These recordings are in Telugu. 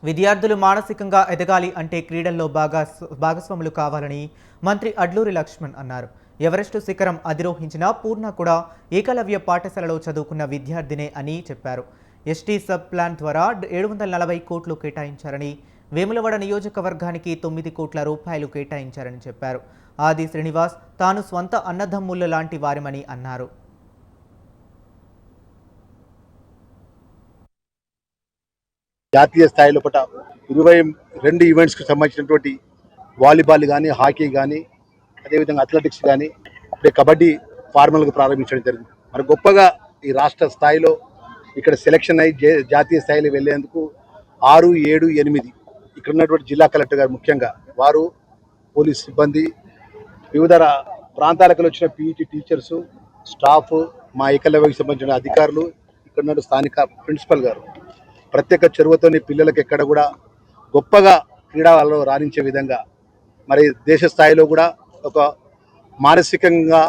విద్యార్థులు మానసికంగా ఎదగాలి అంటే క్రీడల్లో భాగస్వాములు కావాలని మంత్రి అడ్లూరి లక్ష్మణ్ అన్నారు. ఎవరెస్టు శిఖరం అధిరోహించిన పూర్ణ కూడా ఏకలవ్య పాఠశాలలో చదువుకున్న విద్యార్థినే అని చెప్పారు. ఎస్టీ సబ్ ప్లాన్ ద్వారా 740 కోట్లు కేటాయించారని, వేములవాడ నియోజకవర్గానికి 9 కోట్ల రూపాయలు కేటాయించారని చెప్పారు. ఆది శ్రీనివాస్ తాను స్వంత అన్నదమ్ముల లాంటి వారిమని అన్నారు. జాతీయ స్థాయిలో 22 ఈవెంట్స్కి సంబంధించినటువంటి వాలీబాల్ కానీ, హాకీ కానీ, అదేవిధంగా అథ్లెటిక్స్ కానీ, అప్పుడే కబడ్డీ ఫార్మల్గా ప్రారంభించడం జరిగింది. మరి గొప్పగా ఈ రాష్ట్ర స్థాయిలో ఇక్కడ సెలక్షన్ అయ్యి జాతీయ స్థాయిలో వెళ్ళేందుకు 6, 7, 8 ఇక్కడ ఉన్నటువంటి జిల్లా కలెక్టర్ గారు ముఖ్యంగా వారు, పోలీస్ సిబ్బంది, వివిధ ప్రాంతాలకు వచ్చిన పీఈటీ టీచర్సు, స్టాఫ్, మా ఏకలవ్యకి సంబంధించిన అధికారులు, ఇక్కడ ఉన్న స్థానిక ప్రిన్సిపల్ గారు ప్రత్యేక చొరవతోని పిల్లలకు ఎక్కడ కూడా గొప్పగా క్రీడలలో రాణించే విధంగా మరి దేశ స్థాయిలో కూడా ఒక మానసికంగా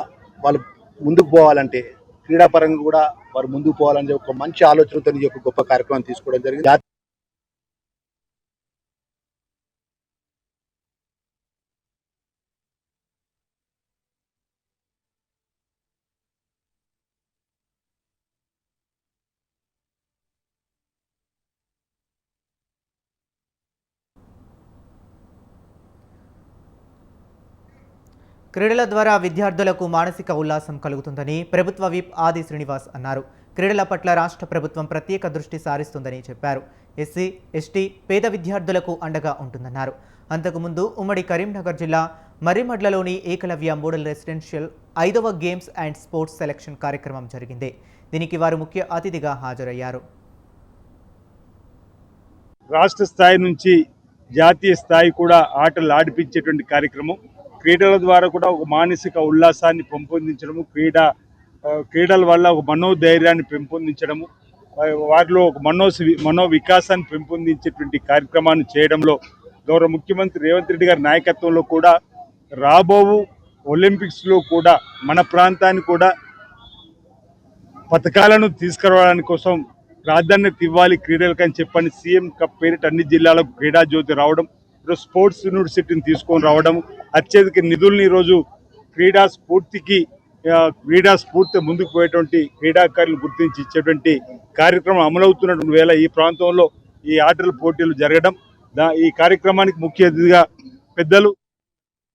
వాళ్ళు ముందుకు పోవాలంటే క్రీడాపరంగా కూడా వారు ముందుకు పోవాలని ఒక మంచి ఆలోచనతో ఈ యొక్క గొప్ప కార్యక్రమం తీసుకోవడం జరిగింది. క్రీడల ద్వారా విద్యార్థులకు మానసిక ఉల్లాసం కలుగుతుందని ప్రభుత్వ విప్ ఆది శ్రీనివాస్ అన్నారు. క్రీడల పట్ల రాష్ట్ర ప్రభుత్వం ప్రత్యేక దృష్టి సారిస్తుందని చెప్పారు. ఎస్సీ, ఎస్టీ, పేద విద్యార్థులకు అండగా ఉంటుందన్నారు. అంతకుముందు ఉమ్మడి కరీంనగర్ జిల్లా మర్రిమడ్లలోని ఏకలవ్య మోడల్ రెసిడెన్షియల్ 5వ గేమ్స్ అండ్ స్పోర్ట్స్ సెలక్షన్ కార్యక్రమం జరిగింది. దీనికి వారు ముఖ్య అతిథిగా హాజరయ్యారు. రాష్ట్ర స్థాయి నుంచి జాతీయ స్థాయి కూడా ఆటలు ఆడిపించేటువంటి కార్యక్రమం. క్రీడల ద్వారా కూడా ఒక మానసిక ఉల్లాసాన్ని పెంపొందించడము, క్రీడల వల్ల ఒక మనోధైర్యాన్ని పెంపొందించడము, వారిలో ఒక మనోవికాసాన్ని పెంపొందించేటువంటి కార్యక్రమాన్ని చేయడంలో గౌరవ ముఖ్యమంత్రి రేవంత్ రెడ్డి గారి నాయకత్వంలో కూడా రాబో ఒలింపిక్స్లో కూడా మన ప్రాంతాన్ని కూడా పథకాలను తీసుకురావడానికి కోసం ప్రాధాన్యత ఇవ్వాలి క్రీడలకు అని చెప్పని సీఎం కప్ పేరిట అన్ని జిల్లాలకు క్రీడా జ్యోతి రావడం, ఈరోజు స్పోర్ట్స్ యూనివర్సిటీని తీసుకొని రావడం, అత్యధిక నిధుల్ని ఈరోజు క్రీడా స్ఫూర్తి ముందుకు పోయేటువంటి క్రీడాకారులు గుర్తించి ఇచ్చేటువంటి కార్యక్రమం అమలవుతున్నటువంటి వేళ ఈ ప్రాంతంలో ఈ ఆటల పోటీలు జరగడం, ఈ కార్యక్రమానికి ముఖ్య అతిథిగా పెద్దలు